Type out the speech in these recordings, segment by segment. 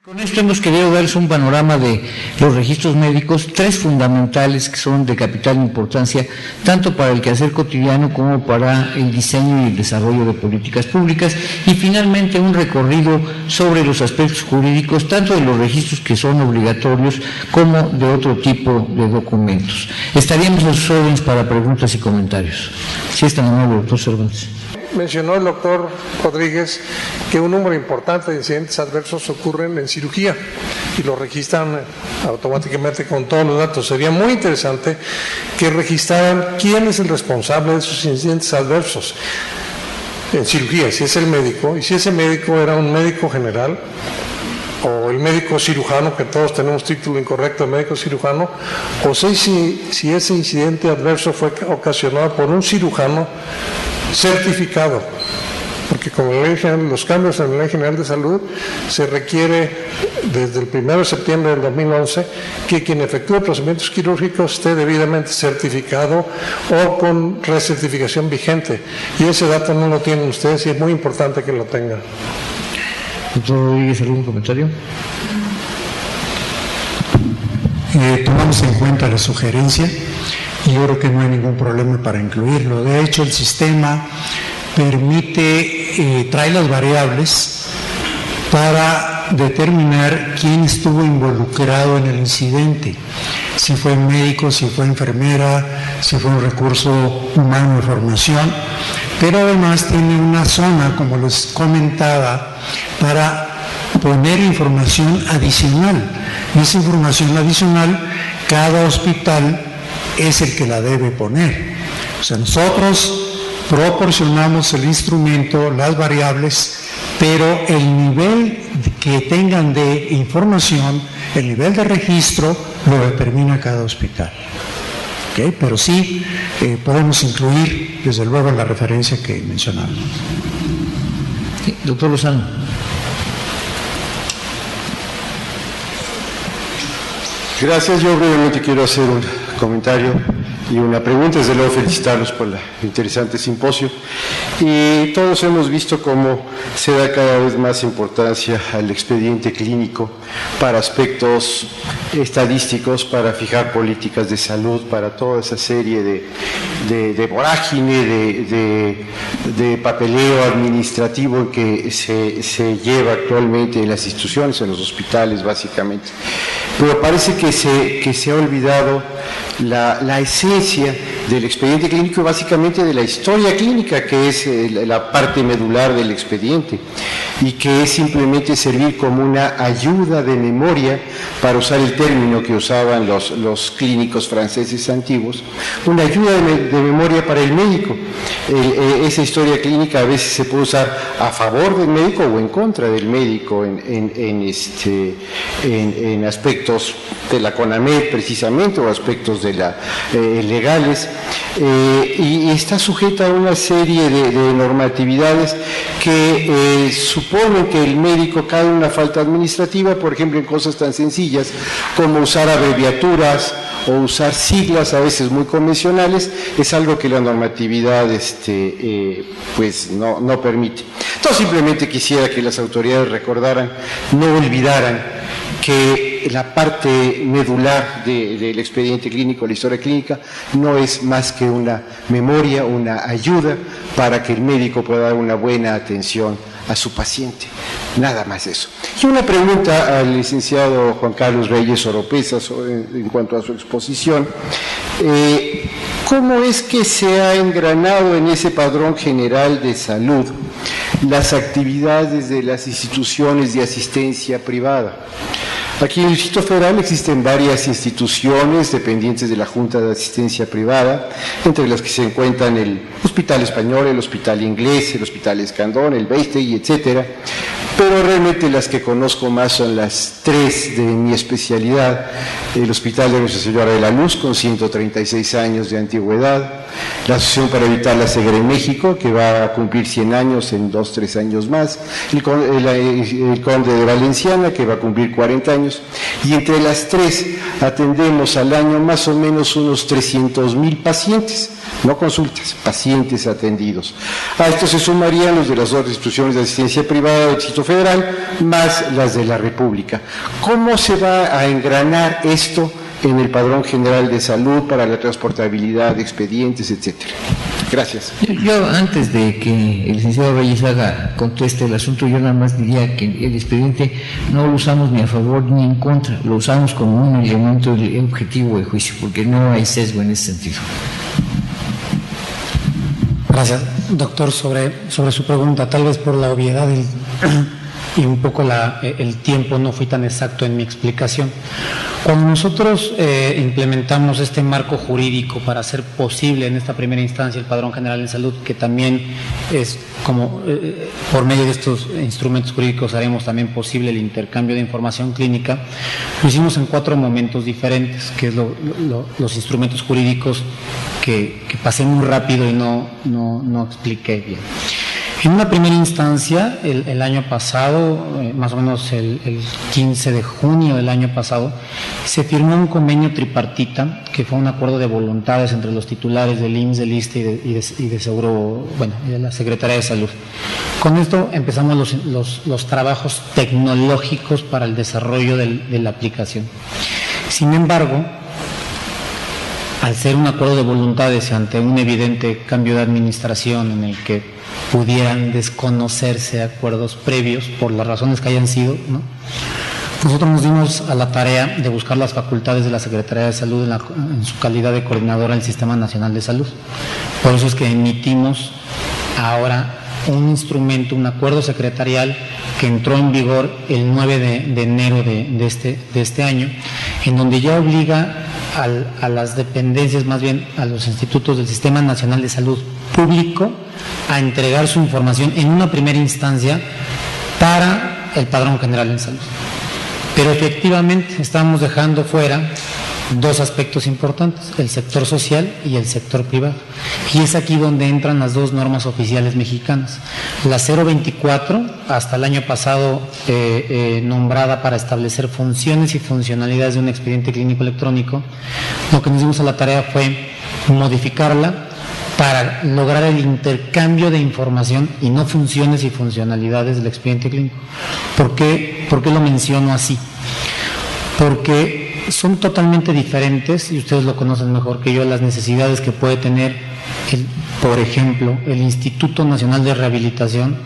Con esto hemos querido darles un panorama de los registros médicos, tres fundamentales que son de capital importancia, tanto para el quehacer cotidiano como para el diseño y el desarrollo de políticas públicas, y finalmente un recorrido sobre los aspectos jurídicos, tanto de los registros que son obligatorios como de otro tipo de documentos. Estaríamos a sus órdenes para preguntas y comentarios. Si es tan amable, doctor Cervantes. Mencionó el doctor Rodríguez que un número importante de incidentes adversos ocurren en cirugía y lo registran automáticamente con todos los datos. Sería muy interesante que registraran quién es el responsable de esos incidentes adversos en cirugía, si es el médico, y si ese médico era un médico general o el médico cirujano, que todos tenemos título incorrecto de médico cirujano, o si ese incidente adverso fue ocasionado por un cirujano certificado, porque como los cambios en la Ley General de Salud se requiere desde el 1 de septiembre del 2011 que quien efectúe procedimientos quirúrgicos esté debidamente certificado o con recertificación vigente, y ese dato no lo tienen ustedes y es muy importante que lo tengan. Doctor Rodríguez, ¿algún comentario? Tomamos en cuenta la sugerencia y yo creo que no hay ningún problema para incluirlo. De hecho, el sistema trae las variables para determinar quién estuvo involucrado en el incidente, si fue médico, si fue enfermera, si fue un recurso humano de formación, pero además tiene una zona, como les comentaba, para poner información adicional. Y esa información adicional, cada hospital es el que la debe poner. O sea, nosotros proporcionamos el instrumento, las variables, pero el nivel que tengan de información, el nivel de registro, lo determina cada hospital. ¿Okay? Pero sí podemos incluir, desde luego, la referencia que mencionamos. Sí, doctor Lozano. Gracias. Yo brevemente quiero hacer un comentario y una pregunta. Desde luego felicitarlos por el interesante simposio. Y todos hemos visto cómo se da cada vez más importancia al expediente clínico para aspectos estadísticos, para fijar políticas de salud, para toda esa serie de vorágine, de papeleo administrativo que se lleva actualmente en las instituciones, en los hospitales básicamente. Pero parece que se ha olvidado la esencia del expediente clínico y básicamente de la historia clínica, que es la parte medular del expediente, y que es simplemente servir como una ayuda de memoria, para usar el término que usaban los clínicos franceses antiguos, una ayuda de memoria para el médico. Esa historia clínica a veces se puede usar a favor del médico o en contra del médico en aspectos de la CONAMED precisamente, o aspectos de legales, y está sujeta a una serie de normatividades que suponen que el médico cae en una falta administrativa, por ejemplo, en cosas tan sencillas como usar abreviaturas o usar siglas a veces muy convencionales. Es algo que la normatividad pues no permite. Entonces simplemente quisiera que las autoridades recordaran, no olvidaran que la parte medular del expediente clínico, la historia clínica, no es más que una memoria, una ayuda para que el médico pueda dar una buena atención a su paciente. Nada más eso. Y una pregunta al licenciado Juan Carlos Reyes Oropeza en cuanto a su exposición. ¿Cómo es que se ha engranado en ese padrón general de salud las actividades de las instituciones de asistencia privada? Aquí en el Distrito Federal existen varias instituciones dependientes de la Junta de Asistencia Privada, entre las que se encuentran el Hospital Español, el Hospital Inglés, el Hospital Escandón, el Beistegui, etcétera. Pero realmente las que conozco más son las tres de mi especialidad: el Hospital de Nuestra Señora de la Luz, con 136 años de antigüedad; la Asociación para Evitar la Ceguera en México, que va a cumplir 100 años en 2-3 años más; el Conde de Valenciana, que va a cumplir 40 años, y entre las tres atendemos al año más o menos unos 300,000 pacientes, no consultas, pacientes atendidos. A esto se sumarían los de las otras instituciones de asistencia privada del Distrito Federal, más las de la República. ¿Cómo se va a engranar esto en el Padrón General de Salud para la transportabilidad de expedientes, etcétera? Gracias. Yo antes de que el licenciado Reyes conteste el asunto, yo nada más diría que el expediente no lo usamos ni a favor ni en contra, lo usamos como un elemento objetivo de juicio, porque no hay sesgo en ese sentido. Gracias, doctor. Sobre su pregunta, tal vez por la obviedad y un poco el tiempo no fui tan exacto en mi explicación. Cuando nosotros implementamos este marco jurídico para hacer posible en esta primera instancia el Padrón General en Salud, que también es como por medio de estos instrumentos jurídicos haremos también posible el intercambio de información clínica, lo hicimos en 4 momentos diferentes, que es los instrumentos jurídicos que pasé muy rápido y no expliqué bien. En una primera instancia, el año pasado, más o menos el 15 de junio del año pasado, se firmó un convenio tripartita, que fue un acuerdo de voluntades entre los titulares del IMSS, del ISSSTE y de Seguro, y de la Secretaría de Salud. Con esto empezamos los trabajos tecnológicos para el desarrollo de la aplicación. Sin embargo, al ser un acuerdo de voluntades ante un evidente cambio de administración en el que pudieran desconocerse acuerdos previos por las razones que hayan sido, ¿no? Nosotros nos dimos a la tarea de buscar las facultades de la Secretaría de Salud en su calidad de coordinadora del Sistema Nacional de Salud. Por eso es que emitimos ahora un instrumento, un acuerdo secretarial que entró en vigor el 9 de enero de este año, en donde ya obliga a las dependencias, más bien a los institutos del Sistema Nacional de Salud Público, a entregar su información en una primera instancia para el Padrón General en Salud. Pero efectivamente estamos dejando fuera 2 aspectos importantes, el sector social y el sector privado. Y es aquí donde entran las 2 normas oficiales mexicanas. La 024, hasta el año pasado nombrada para establecer funciones y funcionalidades de un expediente clínico electrónico, lo que nos dimos a la tarea fue modificarla para lograr el intercambio de información y no funciones y funcionalidades del expediente clínico. ¿Por qué lo menciono así? Porque son totalmente diferentes, y ustedes lo conocen mejor que yo, las necesidades que puede tener, por ejemplo, el Instituto Nacional de Rehabilitación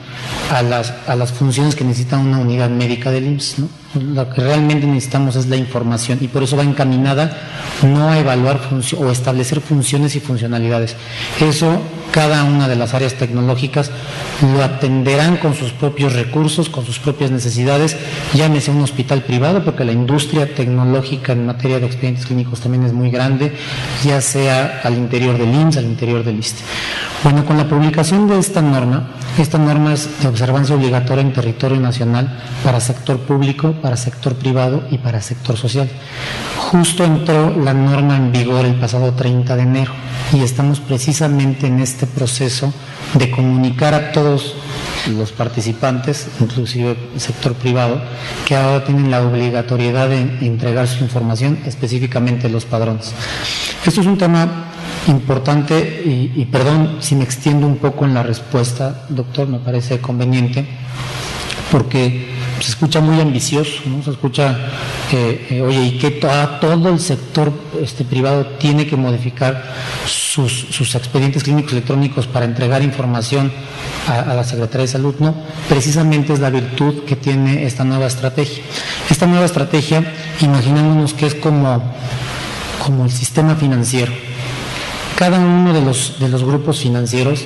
a las funciones que necesita una unidad médica del IMSS, ¿no? Lo que realmente necesitamos es la información, y por eso va encaminada no a evaluar o establecer funciones y funcionalidades. Eso cada una de las áreas tecnológicas lo atenderán con sus propios recursos, con sus propias necesidades, llámese un hospital privado, porque la industria tecnológica en materia de expedientes clínicos también es muy grande, ya sea al interior del IMSS, al interior del ISSSTE. Bueno, con la publicación de esta norma es de observancia obligatoria en territorio nacional para sector público, para sector privado y para sector social. Justo entró la norma en vigor el pasado 30 de enero y estamos precisamente en este proceso de comunicar a todos los participantes, inclusive el sector privado, que ahora tienen la obligatoriedad de entregar su información, específicamente los padrones. Esto es un tema importante y perdón si me extiendo un poco en la respuesta, doctor, me parece conveniente, porque se escucha muy ambicioso, ¿no? Se escucha, oye, y que todo el sector privado tiene que modificar sus expedientes clínicos electrónicos para entregar información a la Secretaría de Salud. No, precisamente es la virtud que tiene esta nueva estrategia. Esta nueva estrategia, imaginémonos que es como el sistema financiero. Cada uno de los grupos financieros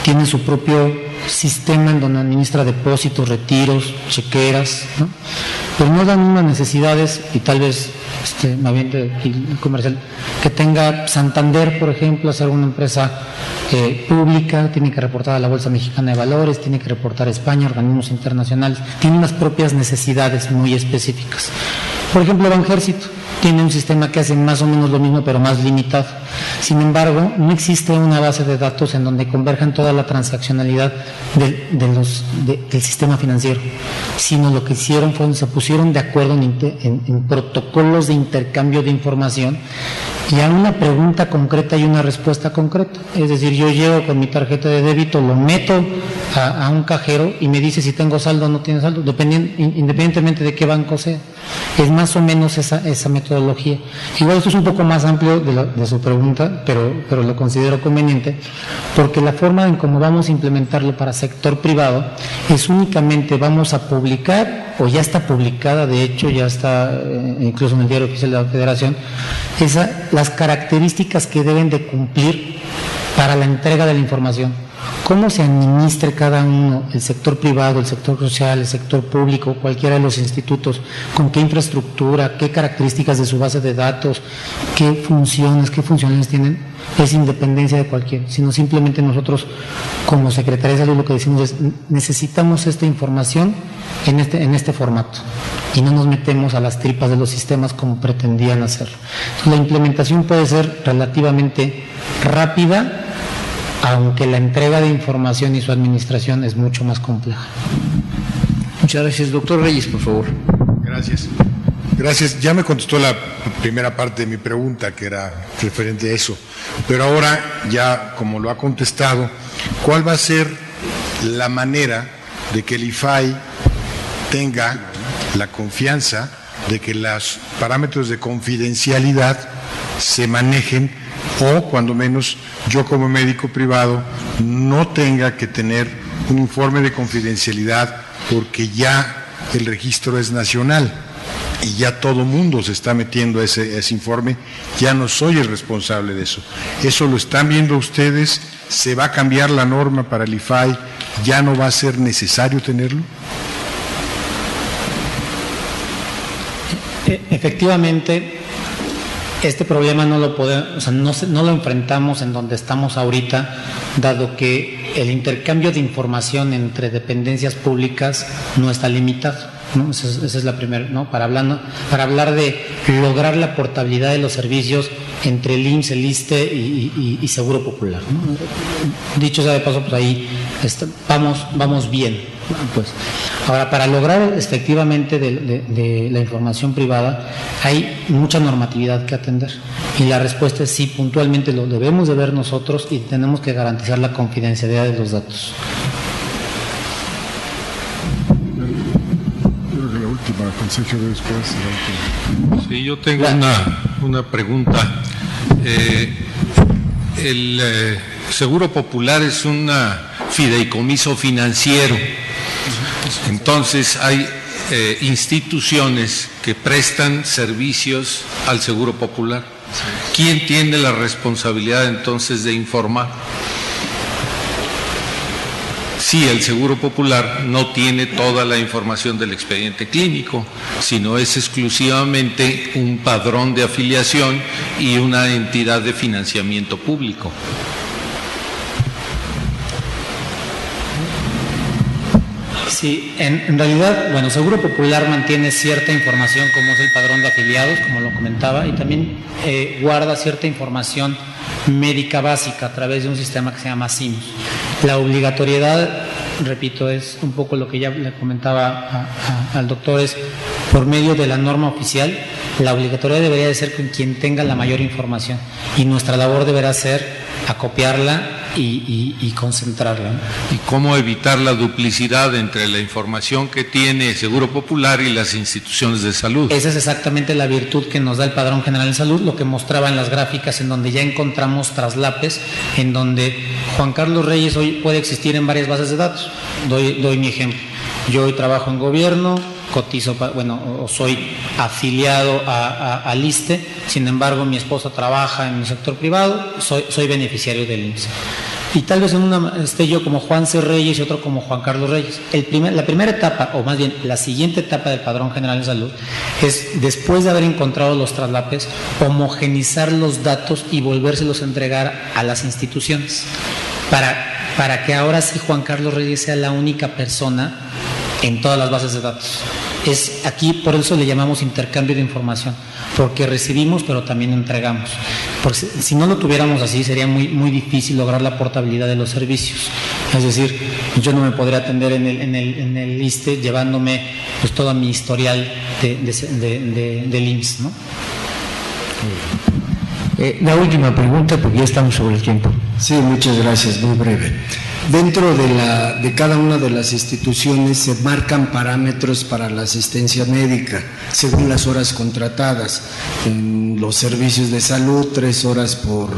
tiene su propio sistema en donde administra depósitos, retiros, chequeras, ¿no? Pero no dan unas necesidades, y tal vez me aviente el comercial, que tenga Santander, por ejemplo, hacer una empresa pública, tiene que reportar a la Bolsa Mexicana de Valores, tiene que reportar a España, organismos internacionales, tiene unas propias necesidades muy específicas. Por ejemplo, Banjército tiene un sistema que hace más o menos lo mismo, pero más limitado. Sin embargo, no existe una base de datos en donde converjan toda la transaccionalidad del sistema financiero, sino lo que hicieron fue se pusieron de acuerdo en protocolos de intercambio de información, y a una pregunta concreta y una respuesta concreta. Es decir, yo llego con mi tarjeta de débito, lo meto a un cajero y me dice si tengo saldo o no tiene saldo, independientemente de qué banco sea. Es más o menos esa metodología. Igual esto es un poco más amplio de su pregunta, pero lo considero conveniente, porque la forma en cómo vamos a implementarlo para sector privado es únicamente vamos a publicar, o ya está publicada, de hecho ya está incluso en el Diario Oficial de la Federación, las características que deben de cumplir para la entrega de la información. Cómo se administre cada uno, el sector privado, el sector social, el sector público, cualquiera de los institutos, con qué infraestructura, qué características de su base de datos, qué funciones tienen, es independencia de cualquiera, sino simplemente nosotros como Secretaría de Salud lo que decimos es necesitamos esta información en este formato y no nos metemos a las tripas de los sistemas como pretendían hacerlo. La implementación puede ser relativamente rápida, aunque la entrega de información y su administración es mucho más compleja. Muchas gracias. Doctor Reyes, por favor. Gracias. Ya me contestó la primera parte de mi pregunta, que era referente a eso. Pero ahora, ya como lo ha contestado, ¿cuál va a ser la manera de que el IFAI tenga la confianza de que los parámetros de confidencialidad se manejen, o cuando menos yo como médico privado no tenga que tener un informe de confidencialidad porque ya el registro es nacional y ya todo mundo se está metiendo a ese informe? Ya no soy el responsable de eso. ¿Eso lo están viendo ustedes? ¿Se va a cambiar la norma para el IFAI? ¿Ya no va a ser necesario tenerlo? Efectivamente, este problema no lo enfrentamos en donde estamos ahorita, dado que el intercambio de información entre dependencias públicas no está limitado, ¿no? Esa es la primera, ¿no? Para hablar de lograr la portabilidad de los servicios entre el IMSS, el ISSSTE y Seguro Popular, ¿no? Dicho sea de paso, pues ahí vamos bien. Pues, ahora, para lograr efectivamente de la información privada hay mucha normatividad que atender, y la respuesta es sí, puntualmente lo debemos de ver nosotros y tenemos que garantizar la confidencialidad de los datos. La última, consejero, después. Sí, yo tengo una pregunta. El Seguro Popular es un fideicomiso financiero. Entonces hay instituciones que prestan servicios al Seguro Popular. ¿Quién tiene la responsabilidad entonces de informar? Sí, el Seguro Popular no tiene toda la información del expediente clínico, sino es exclusivamente un padrón de afiliación y una entidad de financiamiento público. Sí, en realidad, bueno, Seguro Popular mantiene cierta información como es el padrón de afiliados, como lo comentaba, y también guarda cierta información médica básica a través de un sistema que se llama SIMS. La obligatoriedad, repito, es un poco lo que ya le comentaba al doctor, es por medio de la norma oficial, la obligatoriedad debería de ser con quien tenga la mayor información, y nuestra labor deberá ser acopiarla y concentrarla, ¿no? ¿Y cómo evitar la duplicidad entre la información que tiene Seguro Popular y las instituciones de salud? Esa es exactamente la virtud que nos da el Padrón General de Salud, lo que mostraba en las gráficas, en donde ya encontramos traslapes, en donde Juan Carlos Reyes hoy puede existir en varias bases de datos. Doy mi ejemplo. Yo hoy trabajo en gobierno, cotizo, o soy afiliado al ISSSTE, sin embargo mi esposa trabaja en el sector privado, soy beneficiario del IMSS. Y tal vez en una esté yo como Juan C. Reyes y otro como Juan Carlos Reyes. La primera etapa, o más bien la siguiente etapa del Padrón General de Salud, es, después de haber encontrado los traslapes, homogenizar los datos y volvérselos a entregar a las instituciones, para que ahora sí Juan Carlos Reyes sea la única persona en todas las bases de datos. Es aquí, por eso le llamamos intercambio de información, porque recibimos pero también entregamos. Porque si no lo tuviéramos así, sería muy difícil lograr la portabilidad de los servicios. Es decir, yo no me podría atender en el ISSSTE llevándome pues todo mi historial del IMSS, ¿no? La última pregunta, porque ya estamos sobre el tiempo. Sí, muchas gracias, muy breve. Dentro de cada una de las instituciones se marcan parámetros para la asistencia médica, según las horas contratadas. En los servicios de salud, 3 horas por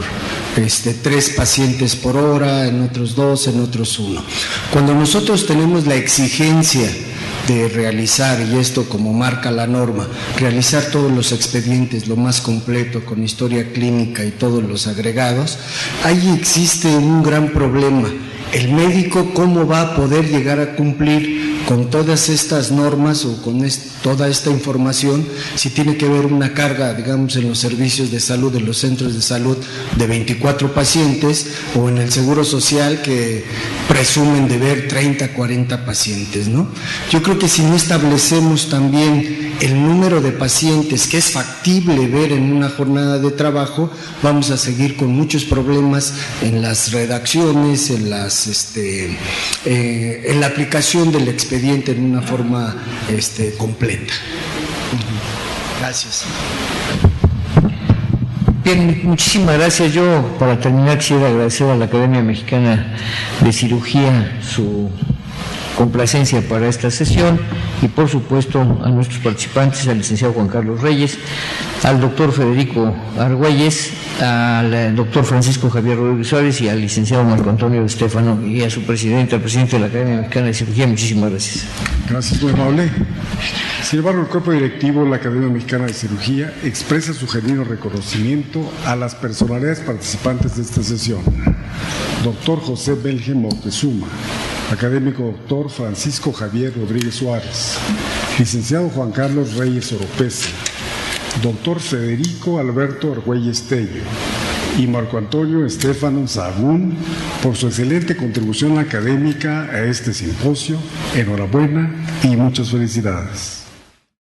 3 pacientes por hora, en otros 2, en otros 1. Cuando nosotros tenemos la exigencia de realizar, y esto como marca la norma, realizar todos los expedientes lo más completo, con historia clínica y todos los agregados, ahí existe un gran problema. El médico, ¿cómo va a poder llegar a cumplir con todas estas normas o con toda esta información si tiene que haber una carga, digamos, en los servicios de salud, en los centros de salud, de 24 pacientes, o en el Seguro Social que presumen de ver 30, 40 pacientes, ¿no? Yo creo que si no establecemos también el número de pacientes que es factible ver en una jornada de trabajo, vamos a seguir con muchos problemas en las redacciones, en la aplicación del expediente en una forma completa. Gracias. Bien, muchísimas gracias. Yo, para terminar, quisiera agradecer a la Academia Mexicana de Cirugía su complacencia para esta sesión y, por supuesto, a nuestros participantes, al licenciado Juan Carlos Reyes, al doctor Federico Argüelles, al doctor Francisco Javier Rodríguez Suárez y al licenciado Marco Antonio de Stefano, y a su presidente, al presidente de la Academia Mexicana de Cirugía. Muchísimas gracias. Gracias, muy amable. Sin embargo, el cuerpo directivo de la Academia Mexicana de Cirugía expresa su genuino reconocimiento a las personalidades participantes de esta sesión. Doctor José Belge Moctezuma, académico doctor Francisco Javier Rodríguez Suárez, licenciado Juan Carlos Reyes Oropesa, doctor Federico Alberto Argüelles Tello y Marco Antonio Stefano Sahagún por su excelente contribución académica a este simposio. Enhorabuena y muchas felicidades.